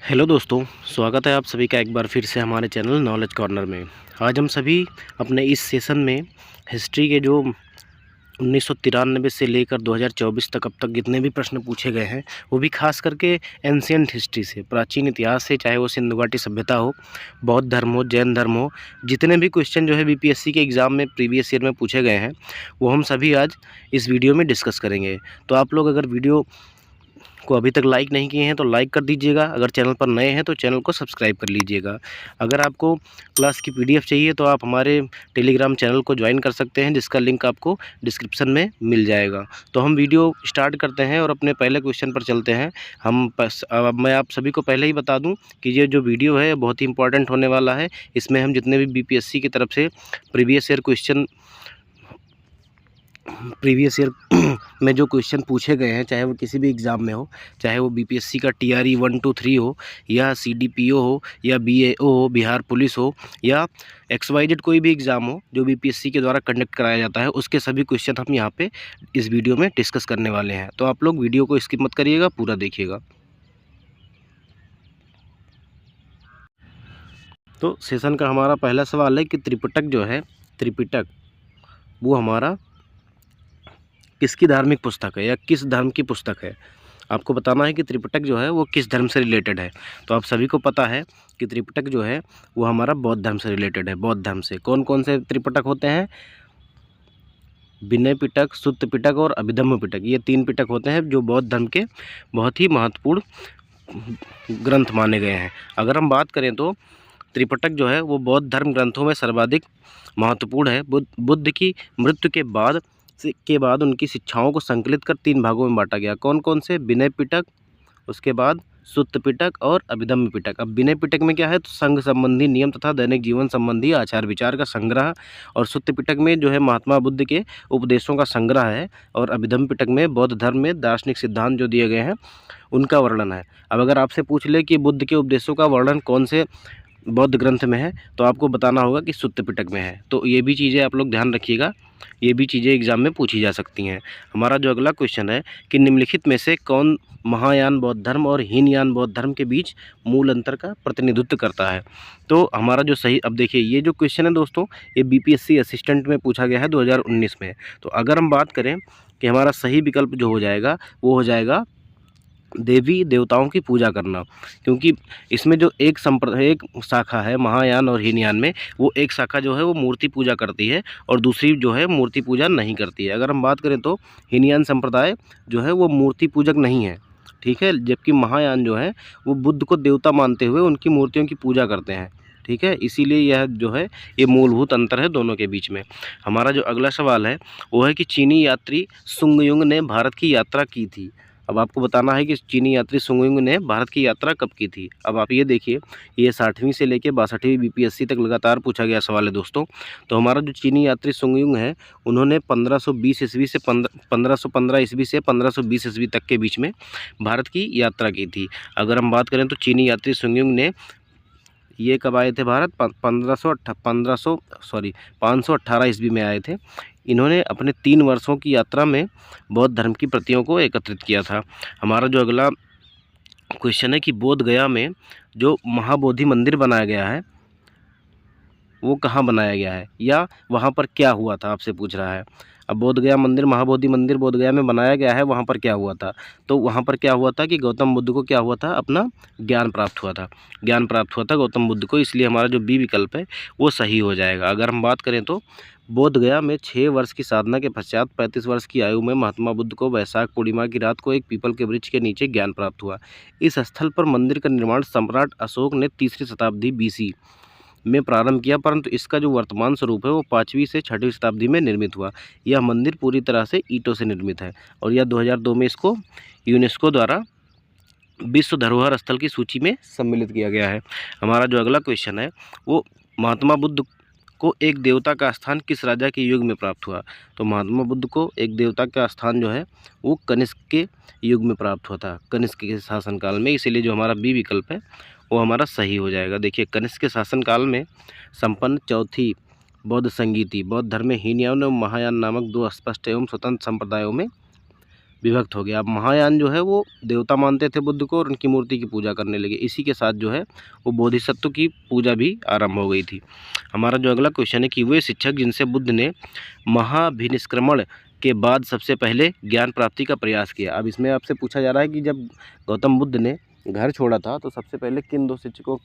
Hello दोस्तों, स्वागत है आप सभी का एक बार फिर से हमारे चैनल नॉलेज कॉर्नर में। आज हम सभी अपने इस सेशन में हिस्ट्री के जो 1993 से लेकर 2024 तक अब तक जितने भी प्रश्न पूछे गए हैं, वो भी खास करके एंशिएंट हिस्ट्री से, प्राचीन इतिहास से, चाहे वो सिंधु घाटी सभ्यता हो, बौद्ध धर्म हो, जैन धर्म हो, जितने भी क्वेश्चन जो है बीपीएससी के एग्ज़ाम में प्रीवियस ईयर में पूछे गए हैं, वो हम सभी आज इस वीडियो में डिस्कस करेंगे। तो आप लोग अगर वीडियो को अभी तक लाइक नहीं किए हैं तो लाइक कर दीजिएगा। अगर चैनल पर नए हैं तो चैनल को सब्सक्राइब कर लीजिएगा। अगर आपको क्लास की पीडीएफ चाहिए तो आप हमारे टेलीग्राम चैनल को ज्वाइन कर सकते हैं, जिसका लिंक आपको डिस्क्रिप्शन में मिल जाएगा। तो हम वीडियो स्टार्ट करते हैं और अपने पहले क्वेश्चन पर चलते हैं। अब मैं आप सभी को पहले ही बता दूं कि ये जो वीडियो है बहुत ही इंपॉर्टेंट होने वाला है। इसमें हम जितने भी बीपीएससी की तरफ से प्रीवियस ईयर में जो क्वेश्चन पूछे गए हैं, चाहे वो किसी भी एग्ज़ाम में हो, चाहे वो बीपीएससी का टीआरई 1 2 3 हो, या सीडीपीओ हो, या बीएओ हो, बिहार पुलिस हो, या XYZ कोई भी एग्ज़ाम हो जो बीपीएससी के द्वारा कंडक्ट कराया जाता है, उसके सभी क्वेश्चन हम यहाँ पे इस वीडियो में डिस्कस करने वाले हैं। तो आप लोग वीडियो को स्किप मत करिएगा, पूरा देखिएगा। तो सेशन का हमारा पहला सवाल है कि त्रिपिटक जो है, त्रिपिटक वो हमारा किसकी धार्मिक पुस्तक है या किस धर्म की पुस्तक है। आपको बताना है कि त्रिपिटक जो है वो किस धर्म से रिलेटेड है। तो आप सभी को पता है कि त्रिपिटक जो है वो हमारा बौद्ध धर्म से रिलेटेड है। बौद्ध धर्म से कौन कौन से त्रिपिटक होते हैं? विनय पिटक, सुत्त पिटक और अभिधम्म पिटक, ये 3 पिटक होते हैं जो बौद्ध धर्म के बहुत ही महत्वपूर्ण ग्रंथ माने गए हैं। अगर हम बात करें तो त्रिपिटक जो है वो बौद्ध धर्म ग्रंथों में सर्वाधिक महत्वपूर्ण है। बुद्ध की मृत्यु के बाद उनकी शिक्षाओं को संकलित कर 3 भागों में बांटा गया। कौन कौन से? विनय पिटक, उसके बाद सुत्त पिटक और अभिधम्म पिटक। अब विनय पिटक में क्या है तो संघ संबंधी नियम तथा दैनिक जीवन संबंधी आचार विचार का संग्रह, और सुत्त पिटक में जो है महात्मा बुद्ध के उपदेशों का संग्रह है, और अभिधम्म पिटक में बौद्ध धर्म में दार्शनिक सिद्धांत जो दिए गए हैं उनका वर्णन है। अब अगर आपसे पूछ ले कि बुद्ध के उपदेशों का वर्णन कौन से बौद्ध ग्रंथ में है, तो आपको बताना होगा कि सुत्त पिटक में है। तो ये भी चीज़ें आप लोग ध्यान रखिएगा, ये भी चीज़ें एग्जाम में पूछी जा सकती हैं। हमारा जो अगला क्वेश्चन है कि निम्नलिखित में से कौन महायान बौद्ध धर्म और हीनयान बौद्ध धर्म के बीच मूल अंतर का प्रतिनिधित्व करता है। तो हमारा जो सही, अब देखिए ये जो क्वेश्चन है दोस्तों, ये बीपीएससी असिस्टेंट में पूछा गया है 2019 में। तो अगर हम बात करें कि हमारा सही विकल्प जो हो जाएगा वो हो जाएगा देवी देवताओं की पूजा करना, क्योंकि इसमें जो एक शाखा है महायान और हीनयान में, वो एक शाखा जो है वो मूर्ति पूजा करती है और दूसरी जो है मूर्ति पूजा नहीं करती है। अगर हम बात करें तो हीनयान संप्रदाय जो है वो मूर्ति पूजक नहीं है, ठीक है, जबकि महायान जो है वो बुद्ध को देवता मानते हुए उनकी मूर्तियों की पूजा करते हैं, ठीक है। इसीलिए यह जो है ये मूलभूत अंतर है दोनों के बीच में। हमारा जो अगला सवाल है वो है कि चीनी यात्री सुंगयुंग ने भारत की यात्रा की थी। अब आपको बताना है कि चीनी यात्री सुंगयुंग ने भारत की यात्रा कब की थी। अब आप ये देखिए, ये 60वीं से लेकर 62वीं बीपीएससी तक लगातार पूछा गया सवाल है दोस्तों। तो हमारा जो चीनी यात्री सुंगयुंग है, उन्होंने 1520 ईस्वी से 1515 ईस्वी से 1520 ईस्वी तक के बीच में भारत की यात्रा की थी। अगर हम बात करें तो चीनी यात्री सुंगयुंग ने ये कब आए थे भारत? 518 ईस्वी में आए थे। इन्होंने अपने 3 वर्षों की यात्रा में बौद्ध धर्म की प्रतियों को एकत्रित किया था। हमारा जो अगला क्वेश्चन है कि बोध गया में जो महाबोधि मंदिर बनाया गया है वो कहाँ बनाया गया है या वहाँ पर क्या हुआ था, आपसे पूछ रहा है। अब बोध गया मंदिर, महाबोधि मंदिर बोध गया में बनाया गया है, वहाँ पर क्या हुआ था? तो वहाँ पर क्या हुआ था कि गौतम बुद्ध को क्या हुआ था? अपना ज्ञान प्राप्त हुआ था, ज्ञान प्राप्त हुआ था गौतम बुद्ध को, इसलिए हमारा जो बी विकल्प है वो सही हो जाएगा। अगर हम बात करें तो बोध गया में 6 वर्ष की साधना के पश्चात 35 वर्ष की आयु में महात्मा बुद्ध को वैशाख पूर्णिमा की रात को एक पीपल के वृक्ष के नीचे ज्ञान प्राप्त हुआ। इस स्थल पर मंदिर का निर्माण सम्राट अशोक ने 3री शताब्दी BC में प्रारंभ किया, परंतु इसका जो वर्तमान स्वरूप है वो 5वीं से 6वीं शताब्दी में निर्मित हुआ। यह मंदिर पूरी तरह से ईंटों से निर्मित है और यह 2002 में इसको यूनेस्को द्वारा विश्व धरोहर स्थल की सूची में सम्मिलित किया गया है। हमारा जो अगला क्वेश्चन है वो महात्मा बुद्ध को एक देवता का स्थान किस राजा के युग में प्राप्त हुआ? तो महात्मा बुद्ध को एक देवता का स्थान जो है वो कनिष्क के युग में प्राप्त हुआ था, कनिष्क के शासनकाल में, इसीलिए जो हमारा बी विकल्प है वो हमारा सही हो जाएगा। देखिए, कनिष्क के शासनकाल में संपन्न चौथी बौद्ध संगीति बौद्ध धर्म में हीनयान एवं महायान नामक 2 स्पष्ट एवं स्वतंत्र संप्रदायों में विभक्त हो गया। अब महायान जो है वो देवता मानते थे बुद्ध को और उनकी मूर्ति की पूजा करने लगे। इसी के साथ जो है वो बोधिसत्व की पूजा भी आरंभ हो गई थी। हमारा जो अगला क्वेश्चन है कि वे शिक्षक जिनसे बुद्ध ने महाभिनिष्क्रमण के बाद सबसे पहले ज्ञान प्राप्ति का प्रयास किया। अब इसमें आपसे पूछा जा रहा है कि जब गौतम बुद्ध ने घर छोड़ा था तो सबसे पहले किन दो शिक्षकों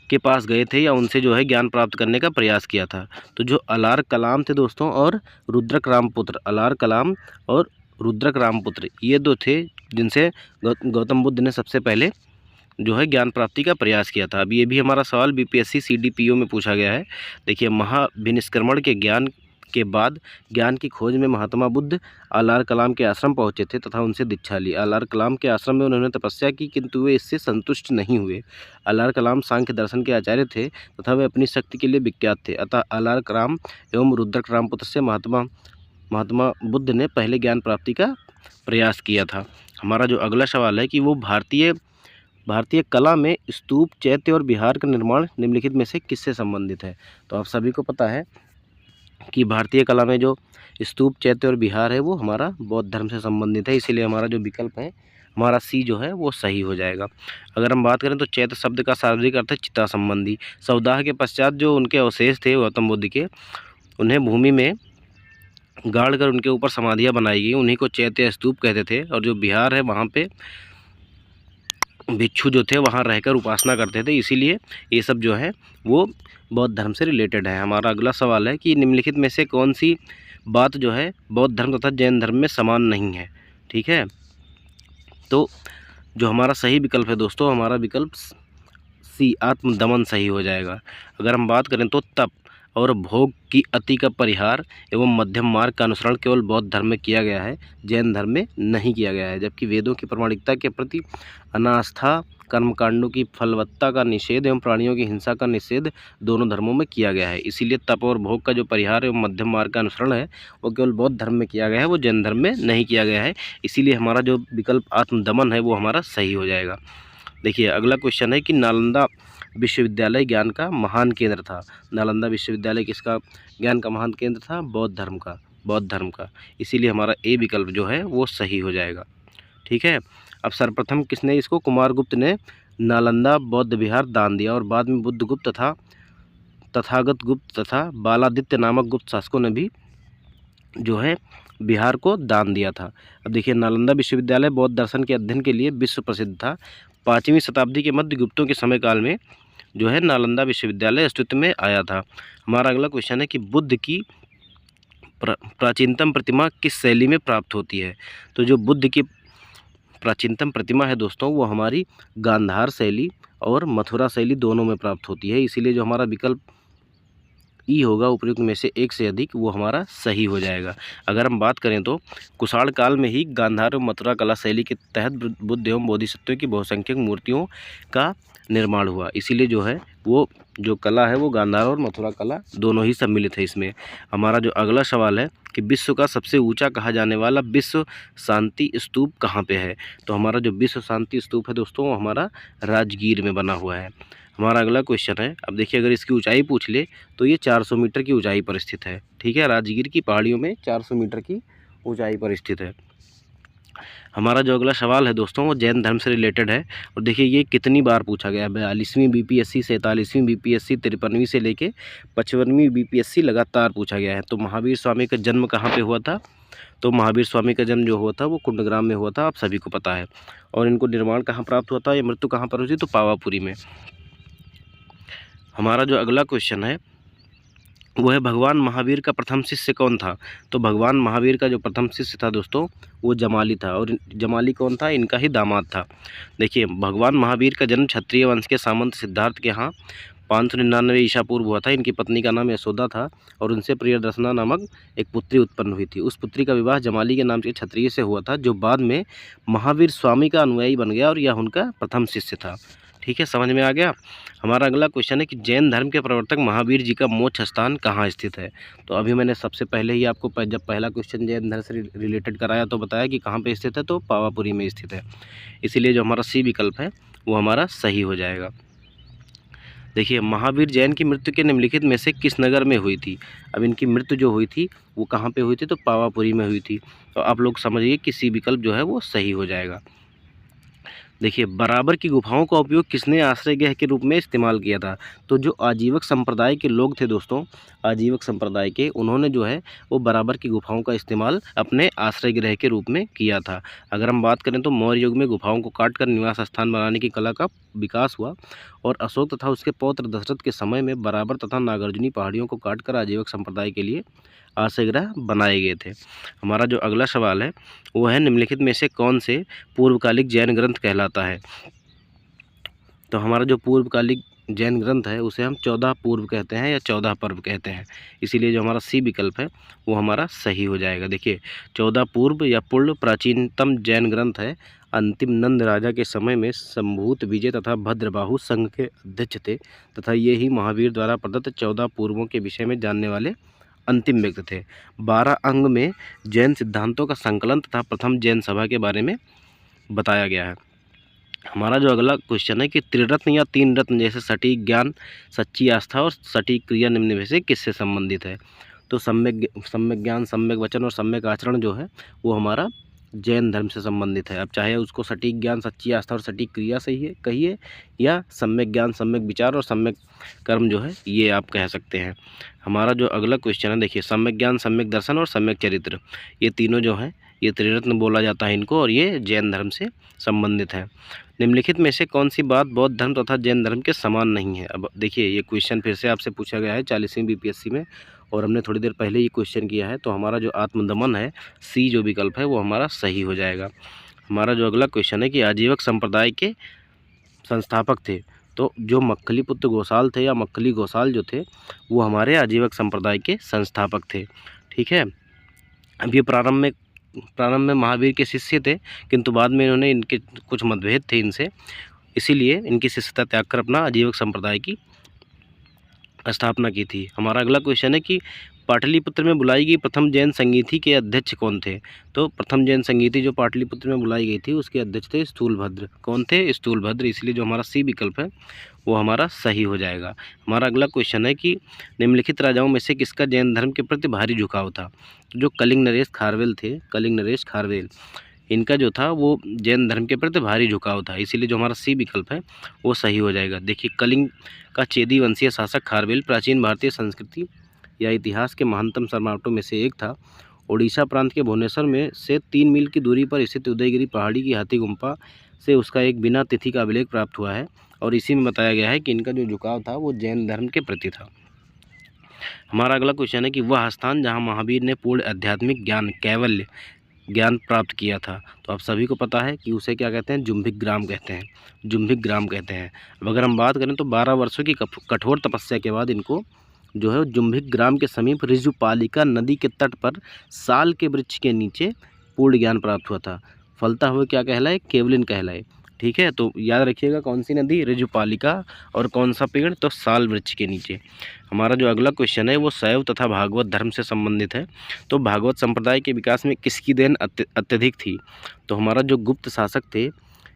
के पास गए थे या उनसे जो है ज्ञान प्राप्त करने का प्रयास किया था। तो जो अलार कलाम थे दोस्तों और रुद्रक रामपुत्र, अलार कलाम और रुद्रक रामपुत्र, ये दो थे जिनसे गौतम बुद्ध ने सबसे पहले जो है ज्ञान प्राप्ति का प्रयास किया था। अब ये भी हमारा सवाल बीपीएससी सीडीपीओ में पूछा गया है। देखिए, महाभिनिष्क्रमण के ज्ञान के बाद ज्ञान की खोज में महात्मा बुद्ध अलार कलाम के आश्रम पहुंचे थे तथा उनसे दीक्षा ली। अलार कलाम के आश्रम में उन्होंने तपस्या की, किंतु वे इससे संतुष्ट नहीं हुए। अलार कलाम सांख्य दर्शन के आचार्य थे तथा वे अपनी शक्ति के लिए विख्यात थे। अतः अलार कलाम एवं रुद्रक रामपुत्र से महात्मा बुद्ध ने पहले ज्ञान प्राप्ति का प्रयास किया था। हमारा जो अगला सवाल है कि वो भारतीय कला में स्तूप, चैत्य और विहार का निर्माण निम्नलिखित में से किससे संबंधित है। तो आप सभी को पता है कि भारतीय कला में जो स्तूप, चैत्य और विहार है वो हमारा बौद्ध धर्म से संबंधित है। इसीलिए हमारा जो विकल्प है हमारा सी जो है वो सही हो जाएगा। अगर हम बात करें तो चैत्य शब्द का शाब्दिक अर्थ है चिता संबंधी। सवदाह के पश्चात जो उनके अवशेष थे गौतम बुद्ध के, उन्हें भूमि में गाड़ कर उनके ऊपर समाधियाँ बनाई गई, उन्हीं को चैत्य स्तूप कहते थे। और जो विहार है वहाँ पे भिक्षु जो थे वहाँ रहकर उपासना करते थे, इसीलिए ये सब जो है वो बौद्ध धर्म से रिलेटेड है। हमारा अगला सवाल है कि निम्नलिखित में से कौन सी बात जो है बौद्ध धर्म तथा जैन धर्म में समान नहीं है। ठीक है, तो जो हमारा सही विकल्प है दोस्तों, हमारा विकल्प सी आत्मदमन सही हो जाएगा। अगर हम बात करें तो तप और भोग की अति का परिहार एवं मध्यम मार्ग का अनुसरण केवल बौद्ध धर्म में किया गया है, जैन धर्म में नहीं किया गया है। जबकि वेदों की प्रामाणिकता के प्रति अनास्था, कर्मकांडों की फलवत्ता का निषेध एवं प्राणियों की हिंसा का निषेध दोनों धर्मों में किया गया है। इसीलिए तप और भोग का जो परिहार एवं मध्यम मार्ग का अनुसरण है वो केवल बौद्ध धर्म में किया गया है, वो जैन धर्म में नहीं किया गया है। इसीलिए हमारा जो विकल्प आत्मदमन है वो हमारा सही हो जाएगा। देखिए, अगला क्वेश्चन है कि नालंदा विश्वविद्यालय ज्ञान का महान केंद्र था। नालंदा विश्वविद्यालय किसका ज्ञान का महान केंद्र था? बौद्ध धर्म का। इसीलिए हमारा ए विकल्प जो है वो सही हो जाएगा। ठीक है, अब सर्वप्रथम किसने इसको? कुमारगुप्त ने नालंदा बौद्ध विहार दान दिया और बाद में बुद्धगुप्त तथा तथागत गुप्त तथा बालादित्य नामक गुप्त शासकों ने भी जो है बिहार को दान दिया था। अब देखिए, नालंदा विश्वविद्यालय बौद्ध दर्शन के अध्ययन के लिए विश्व प्रसिद्ध था। 5वीं शताब्दी के मध्य गुप्तों के समय काल में जो है नालंदा विश्वविद्यालय अस्तित्व में आया था। हमारा अगला क्वेश्चन है कि बुद्ध की प्राचीनतम प्रतिमा किस शैली में प्राप्त होती है। तो जो बुद्ध की प्राचीनतम प्रतिमा है दोस्तों वो हमारी गांधार शैली और मथुरा शैली दोनों में प्राप्त होती है। इसीलिए जो हमारा विकल्प ई होगा उपयुक्त में से एक से अधिक, वो हमारा सही हो जाएगा। अगर हम बात करें तो कुषाण काल में ही गांधार और मथुरा कला शैली के तहत बुद्ध एवं बोधिसत्वों की बहुसंख्यक मूर्तियों का निर्माण हुआ। इसीलिए जो है वो जो कला है वो गांधार और मथुरा कला दोनों ही सम्मिलित है इसमें। हमारा जो अगला सवाल है कि विश्व का सबसे ऊंचा कहा जाने वाला विश्व शांति स्तूप कहाँ पे है। तो हमारा जो विश्व शांति स्तूप है दोस्तों वो हमारा राजगीर में बना हुआ है। हमारा अगला क्वेश्चन है, अब देखिए अगर इसकी ऊंचाई पूछ ले तो ये 400 मीटर की ऊंचाई पर स्थित है। ठीक है, राजगीर की पहाड़ियों में 400 मीटर की ऊंचाई पर स्थित है। हमारा जो अगला सवाल है दोस्तों वो जैन धर्म से रिलेटेड है और देखिए ये कितनी बार पूछा गया है। 42वीं बीपीएससी, 47वीं बीपीएससी, 53वीं से लेके 55वीं बीपीएससी लगातार पूछा गया है। तो महावीर स्वामी का जन्म कहाँ पे हुआ था? तो महावीर स्वामी का जन्म जो हुआ था वो कुंडग्राम में हुआ था, आप सभी को पता है। और इनको निर्माण कहाँ प्राप्त हुआ था, ये मृत्यु कहाँ पर हुई थी? तो पावापुरी में। हमारा जो अगला क्वेश्चन है वो है भगवान महावीर का प्रथम शिष्य कौन था। तो भगवान महावीर का जो प्रथम शिष्य था दोस्तों वो जमाली था। और जमाली कौन था? इनका ही दामाद था। देखिए, भगवान महावीर का जन्म क्षत्रिय वंश के सामंत सिद्धार्थ के यहाँ 599 ईसा पूर्व हुआ था। इनकी पत्नी का नाम यशोदा था और उनसे प्रियदर्शना नामक एक पुत्री उत्पन्न हुई थी। उस पुत्री का विवाह जमाली के नाम के क्षत्रिय से हुआ था जो बाद में महावीर स्वामी का अनुयायी बन गया और यह उनका प्रथम शिष्य था। ठीक है, समझ में आ गया। हमारा अगला क्वेश्चन है कि जैन धर्म के प्रवर्तक महावीर जी का मोक्ष स्थान कहाँ स्थित है। तो अभी मैंने सबसे पहले ही आपको जब पहला क्वेश्चन जैन धर्म से रिलेटेड कराया तो बताया कि कहाँ पे स्थित है, तो पावापुरी में स्थित है। इसीलिए जो हमारा सी विकल्प है वो हमारा सही हो जाएगा। देखिए महावीर जैन की मृत्यु के निम्नलिखित में से किस नगर में हुई थी। अब इनकी मृत्यु जो हुई थी वो कहाँ पे हुई थी, तो पावापुरी में हुई थी। तो आप लोग समझिए कि सी विकल्प जो है वो सही हो जाएगा। देखिए बराबर की गुफाओं का उपयोग किसने आश्रय गृह के रूप में इस्तेमाल किया था। तो जो आजीवक संप्रदाय के लोग थे दोस्तों, आजीवक संप्रदाय के, उन्होंने जो है वो बराबर की गुफाओं का इस्तेमाल अपने आश्रय गृह के रूप में किया था। अगर हम बात करें तो मौर्य युग में गुफाओं को काटकर निवास स्थान बनाने की कला का विकास हुआ और अशोक तथा उसके पौत्र दशरथ के समय में बराबर तथा नागार्जुनी पहाड़ियों को काटकर आजीवक संप्रदाय के लिए आश्रय गृह बनाए गए थे। हमारा जो अगला सवाल है वो है निम्नलिखित में से कौन से पूर्वकालिक जैन ग्रंथ कहलाता है। तो हमारा जो पूर्वकालिक जैन ग्रंथ है उसे हम 14 पूर्व कहते हैं या 14 पर्व कहते हैं, इसीलिए जो हमारा सी विकल्प है वो हमारा सही हो जाएगा। देखिए 14 पूर्व या पूर्ण प्राचीनतम जैन ग्रंथ है। अंतिम नंद राजा के समय में संभूत विजय तथा भद्रबाहु संघ के अध्यक्ष थे तथा ये ही महावीर द्वारा प्रदत्त 14 पूर्वों के विषय में जानने वाले अंतिम व्यक्ति थे। 12 अंग में जैन सिद्धांतों का संकलन तथा प्रथम जैन सभा के बारे में बताया गया है। हमारा जो अगला क्वेश्चन है कि त्रिरत्न या तीन रत्न जैसे सटीक ज्ञान, सच्ची आस्था और सटीक क्रिया निम्न में से किससे संबंधित है। तो सम्यक ज्ञान, सम्यक वचन और सम्यक आचरण जो है वो हमारा जैन धर्म से संबंधित है। अब चाहे उसको सटीक ज्ञान, सच्ची आस्था और सटीक क्रिया सही है कहिए, या सम्यक ज्ञान, सम्यक विचार और सम्यक कर्म जो है ये आप कह सकते हैं। हमारा जो अगला क्वेश्चन है देखिए सम्यक ज्ञान, सम्यक दर्शन और सम्यक चरित्र, ये तीनों जो हैं ये त्रिरत्न बोला जाता है इनको, और ये जैन धर्म से संबंधित है। निम्नलिखित में से कौन सी बात बौद्ध धर्म तथा जैन धर्म के समान नहीं है। अब देखिए ये क्वेश्चन फिर से आपसे पूछा गया है 40वीं बीपीएससी में, और हमने थोड़ी देर पहले ये क्वेश्चन किया है। तो हमारा जो आत्मदमन है, सी जो विकल्प है वो हमारा सही हो जाएगा। हमारा जो अगला क्वेश्चन है कि आजीवक संप्रदाय के संस्थापक थे। तो जो मक्खली पुत्र गोसाल थे या मक्खली गोसाल जो थे वो हमारे आजीवक संप्रदाय के संस्थापक थे। ठीक है। अब ये प्रारंभ में महावीर के शिष्य थे, किंतु बाद में इन्होंने इनके कुछ मतभेद थे इनसे, इसीलिए इनकी शिष्यता त्याग कर अपना आजीवक संप्रदाय की स्थापना की थी। हमारा अगला क्वेश्चन है कि पाटलिपुत्र में बुलाई गई प्रथम जैन संगीति के अध्यक्ष कौन थे। तो प्रथम जैन संगीति जो पाटलिपुत्र में बुलाई गई थी उसके अध्यक्ष थे स्थूलभद्र। कौन थे? स्थूलभद्र, इसलिए जो हमारा सी विकल्प है वो हमारा सही हो जाएगा। हमारा अगला क्वेश्चन है कि निम्नलिखित राजाओं में से किसका जैन धर्म के प्रति भारी झुकाव था। जो कलिंग नरेश खारवेल थे, कलिंग नरेश खारवेल, इनका जो था वो जैन धर्म के प्रति भारी झुकाव था, इसीलिए जो हमारा सी विकल्प है वो सही हो जाएगा। देखिए कलिंग का चेदी वंशीय शासक खारवेल प्राचीन भारतीय संस्कृति या इतिहास के महानतम सम्राटों में से एक था। ओडिशा प्रांत के भुवनेश्वर में से 3 मील की दूरी पर स्थित उदयगिरी पहाड़ी की हाथी गुम्फा से उसका एक बिना तिथि का अभिलेख प्राप्त हुआ है, और इसी में बताया गया है कि इनका जो झुकाव था वो जैन धर्म के प्रति था। हमारा अगला क्वेश्चन है कि वह स्थान जहाँ महावीर ने पूर्ण आध्यात्मिक ज्ञान, कैवल्य ज्ञान प्राप्त किया था। तो आप सभी को पता है कि उसे क्या कहते हैं? जुम्भिक ग्राम कहते हैं, जुम्भिक ग्राम कहते हैं। अब अगर हम बात करें तो 12 वर्षों की कठोर तपस्या के बाद इनको जो है जुम्भिक ग्राम के समीप ऋजुपालिका नदी के तट पर साल के वृक्ष के नीचे पूर्ण ज्ञान प्राप्त हुआ था। फलता हुआ क्या कहलाए? केवलिन कहलाए। ठीक है, तो याद रखिएगा कौन सी नदी? ऋजुपालिका, और कौन सा पेड़? तो साल वृक्ष के नीचे। हमारा जो अगला क्वेश्चन है वो शैव तथा भागवत धर्म से संबंधित है। तो भागवत संप्रदाय के विकास में किसकी देन अत्यधिक थी। तो हमारा जो गुप्त शासक थे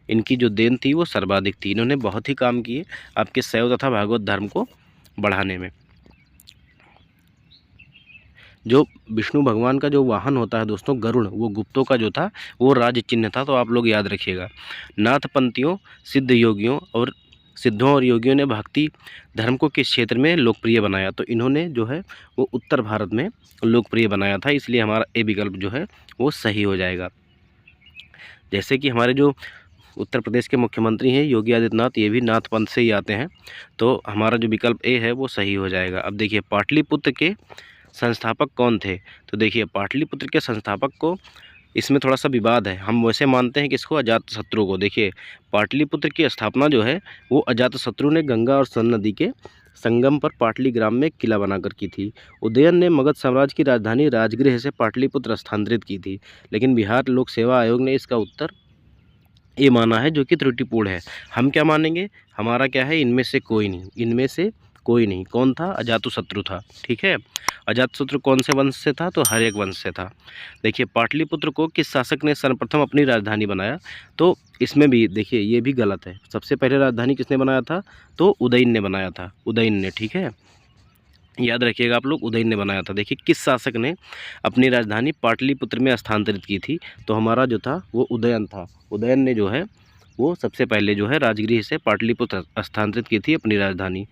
इनकी जो देन थी वो सर्वाधिक थी। इन्होंने बहुत ही काम किए आपके शैव तथा भागवत धर्म को बढ़ाने में। जो विष्णु भगवान का जो वाहन होता है दोस्तों गरुड़, वो गुप्तों का जो था वो राज चिन्ह था, तो आप लोग याद रखिएगा। नाथपंथियों, सिद्ध योगियों और सिद्धों और योगियों ने भक्ति धर्म को किस क्षेत्र में लोकप्रिय बनाया। तो इन्होंने जो है वो उत्तर भारत में लोकप्रिय बनाया था, इसलिए हमारा ए विकल्प जो है वो सही हो जाएगा। जैसे कि हमारे जो उत्तर प्रदेश के मुख्यमंत्री हैं योगी आदित्यनाथ, ये भी नाथ पंथ से ही आते हैं, तो हमारा जो विकल्प ए है वो सही हो जाएगा। अब देखिए पाटलिपुत्र के संस्थापक कौन थे। तो देखिए पाटलिपुत्र के संस्थापक को इसमें थोड़ा सा विवाद है। हम वैसे मानते हैं कि इसको अजातशत्रु को। देखिए पाटलिपुत्र की स्थापना जो है वो अजातशत्रु ने गंगा और सन नदी के संगम पर पाटली ग्राम में किला बनाकर की थी। उदयन ने मगध साम्राज्य की राजधानी राजगृह से पाटलिपुत्र स्थानांतरित की थी, लेकिन बिहार लोक सेवा आयोग ने इसका उत्तर ये माना है, जो कि त्रुटिपूर्ण है। हम क्या मानेंगे? हमारा क्या है? इनमें से कोई नहीं, इनमें से कोई नहीं। कौन था? अजातशत्रु था। ठीक है, अजातशत्रु कौन से वंश से था? तो हर्यक वंश से था। देखिए, पाटलिपुत्र को किस शासक ने सर्वप्रथम अपनी राजधानी बनाया? तो इसमें भी देखिए ये भी गलत है। सबसे पहले राजधानी किसने बनाया था? तो उदयन ने बनाया था, उदयन ने। ठीक है, याद रखिएगा आप लोग, उदयन ने बनाया था। देखिए, किस शासक ने अपनी राजधानी पाटलिपुत्र में स्थानांतरित की थी? तो हमारा जो था वो उदयन था। उदयन ने जो है वो सबसे पहले जो है राजगृह से पाटलिपुत्र स्थानांतरित की थी अपनी राजधानी।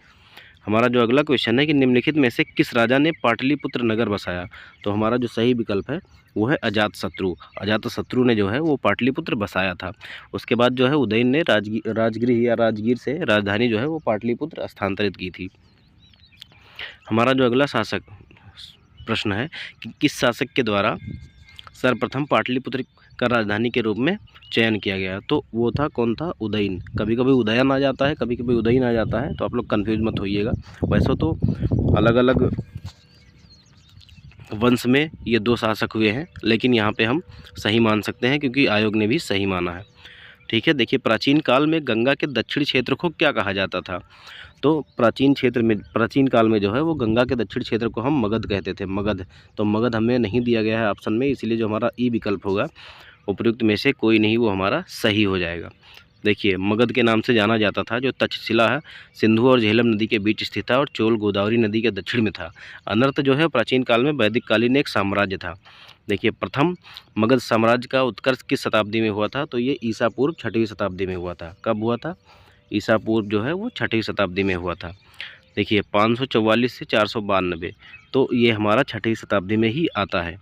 हमारा जो अगला क्वेश्चन है कि निम्नलिखित में से किस राजा ने पाटलिपुत्र नगर बसाया? तो हमारा जो सही विकल्प है वो है अजातशत्रु। अजातशत्रु ने जो है वो पाटलिपुत्र बसाया था। उसके बाद जो है उदयन ने राजगृह या राजगीर से राजधानी जो है वो पाटलिपुत्र स्थानांतरित की थी। हमारा जो अगला शासक प्रश्न है कि किस शासक के द्वारा सर्वप्रथम पाटलिपुत्र का राजधानी के रूप में चयन किया गया? तो वो था, कौन था? उदयन। कभी कभी उदयन आ जाता है, कभी कभी उदयन आ जाता है, तो आप लोग कन्फ्यूज मत होइएगा। वैसे तो अलग अलग वंश में ये दो शासक हुए हैं, लेकिन यहाँ पे हम सही मान सकते हैं क्योंकि आयोग ने भी सही माना है। ठीक है, देखिए, प्राचीन काल में गंगा के दक्षिणी क्षेत्र को क्या कहा जाता था? तो प्राचीन काल में जो है वो गंगा के दक्षिण क्षेत्र को हम मगध कहते थे, मगध। तो मगध हमें नहीं दिया गया है ऑप्शन में, इसलिए जो हमारा ई विकल्प होगा उपयुक्त में से कोई नहीं, वो हमारा सही हो जाएगा। देखिए, मगध के नाम से जाना जाता था, जो तक्षशिला है सिंधु और झेलम नदी के बीच स्थित था और चोल गोदावरी नदी के दक्षिण में था। अनर्त जो है प्राचीन काल में वैदिक कालीन एक साम्राज्य था। देखिए, प्रथम मगध साम्राज्य का उत्कर्ष किस शताब्दी में हुआ था? तो ये ईसा पूर्व 6वीं शताब्दी में हुआ था। कब हुआ था? ईसा पूर्व जो है वो 6वीं शताब्दी में हुआ था। देखिए, 544 से 492, तो ये हमारा 6वीं शताब्दी में ही आता है।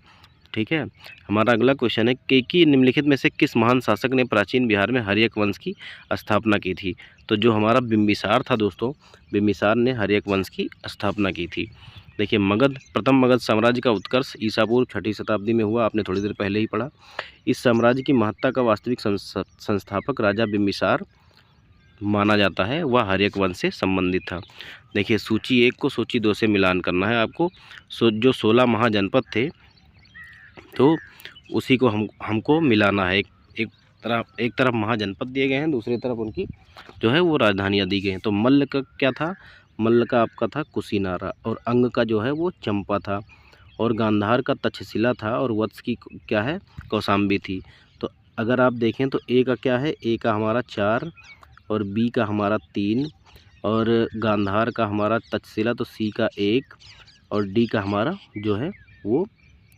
ठीक है, हमारा अगला क्वेश्चन है कि निम्नलिखित में से किस महान शासक ने प्राचीन बिहार में हर्यक वंश की स्थापना की थी? तो जो हमारा बिंबिसार था दोस्तों, बिंबिसार ने हर्यक वंश की स्थापना की थी। देखिए, प्रथम मगध साम्राज्य का उत्कर्ष ईसा पूर्व 6वीं शताब्दी में हुआ, आपने थोड़ी देर पहले ही पढ़ा। इस साम्राज्य की महत्ता का वास्तविक संस्थापक राजा बिंबिसार माना जाता है, वह हर्यक वंश से संबंधित था। देखिए, सूची 1 को सूची 2 से मिलान करना है आपको। जो 16 महाजनपद थे, तो उसी को हमको मिलाना है। एक तरफ महाजनपद दिए गए हैं, दूसरी तरफ उनकी जो है वो राजधानियाँ दी गई हैं। तो मल्ल का क्या था? मल्ल का आपका था कुशीनारा, और अंग का जो है वो चंपा था, और गांधार का तक्षशिला था, और वत्स की क्या है? कौशाम्बी थी। तो अगर आप देखें तो ए का क्या है? ए का हमारा 4, और बी का हमारा 3, और गांधार का हमारा तक्षशिला तो सी का 1, और डी का हमारा जो है वो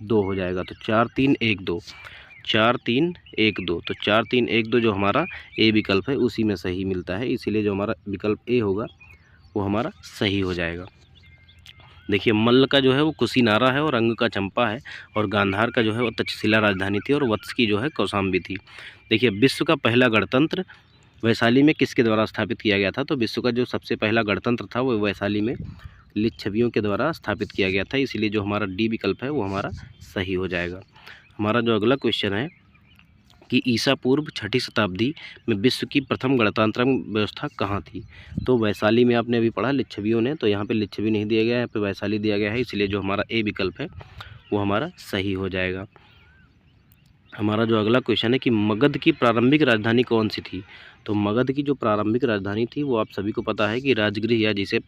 2 हो जाएगा। तो 4 3 1 2, 4 3 1 2, तो 4 3 1 2 जो हमारा ए विकल्प है उसी में सही मिलता है, इसीलिए जो हमारा विकल्प ए होगा वो हमारा सही हो जाएगा। देखिए, मल्ल का जो है वो कुशीनारा है, और अंग का चंपा है, और गांधार का जो है वो तक्षशिला राजधानी थी, और वत्स की जो है कौशाम्बी थी। देखिए, विश्व का पहला गणतंत्र वैशाली में किसके द्वारा स्थापित किया गया था? तो विश्व का जो सबसे पहला गणतंत्र था वो वैशाली में लिच्छवियों के द्वारा स्थापित किया गया था, इसलिए जो हमारा डी विकल्प है वो हमारा सही हो जाएगा। हमारा जो अगला क्वेश्चन है कि ईसा पूर्व 6वीं शताब्दी में विश्व की प्रथम गणतांत्रिक व्यवस्था कहाँ थी? तो वैशाली में आपने अभी पढ़ा लिच्छवियों ने, तो यहाँ पे लिच्छवी नहीं दिया गया है, यहाँ पे वैशाली दिया गया है, इसलिए जो हमारा ए विकल्प है वो हमारा सही हो जाएगा। हमारा जो अगला क्वेश्चन है कि मगध की प्रारंभिक राजधानी कौन सी थी? तो मगध की जो प्रारंभिक राजधानी थी वो आप सभी को पता है कि राजगृह, या जिसे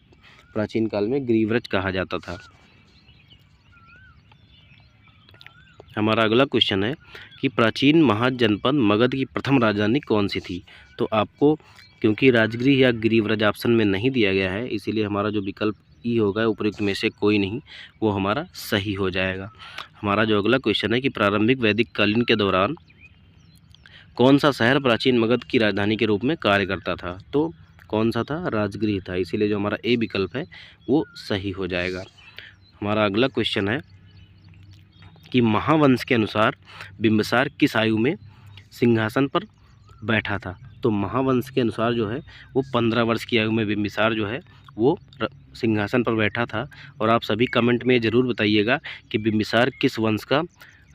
प्राचीन काल में गिरिव्रज कहा जाता था। हमारा अगला क्वेश्चन है कि प्राचीन महाजनपद मगध की प्रथम राजधानी कौन सी थी? तो आपको क्योंकि राजगृह या गिरिव्रज ऑप्शन में नहीं दिया गया है, इसीलिए हमारा जो विकल्प ई होगा उपयुक्त में से कोई नहीं, वो हमारा सही हो जाएगा। हमारा जो अगला क्वेश्चन है कि प्रारंभिक वैदिक कालीन के दौरान कौन सा शहर प्राचीन मगध की राजधानी के रूप में कार्य करता था? तो कौन सा था? राजगृह था, इसीलिए जो हमारा ए विकल्प है वो सही हो जाएगा। हमारा अगला क्वेश्चन है कि महावंश के अनुसार बिंबिसार किस आयु में सिंहासन पर बैठा था? तो महावंश के अनुसार जो है वो 15 वर्ष की आयु में बिंबिसार जो है वो सिंहासन पर बैठा था। और आप सभी कमेंट में ज़रूर बताइएगा कि बिंबिसार किस वंश का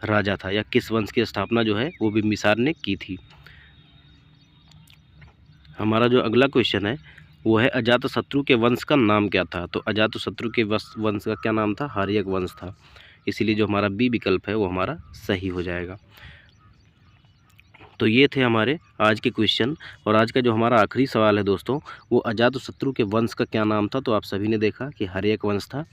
राजा था, या किस वंश की स्थापना जो है वो बिंबिसार ने की थी। हमारा जो अगला क्वेश्चन है वो है अजातशत्रु के वंश का नाम क्या था? तो अजातशत्रु के वंश का क्या नाम था? हर्यक वंश था, इसीलिए जो हमारा बी विकल्प है वो हमारा सही हो जाएगा। तो ये थे हमारे आज के क्वेश्चन। और आज का जो हमारा आखिरी सवाल है दोस्तों, वो अजातशत्रु के वंश का क्या नाम था। तो आप सभी ने देखा कि हर्यक वंश था।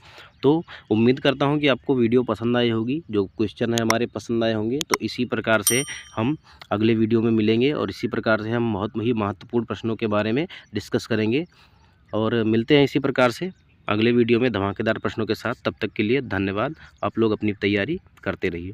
तो उम्मीद करता हूँ कि आपको वीडियो पसंद आई होगी, जो क्वेश्चन है हमारे पसंद आए होंगे। तो इसी प्रकार से हम अगले वीडियो में मिलेंगे और इसी प्रकार से हम बहुत ही महत्वपूर्ण प्रश्नों के बारे में डिस्कस करेंगे और मिलते हैं इसी प्रकार से अगले वीडियो में धमाकेदार प्रश्नों के साथ। तब तक के लिए धन्यवाद। आप लोग अपनी तैयारी करते रहिए।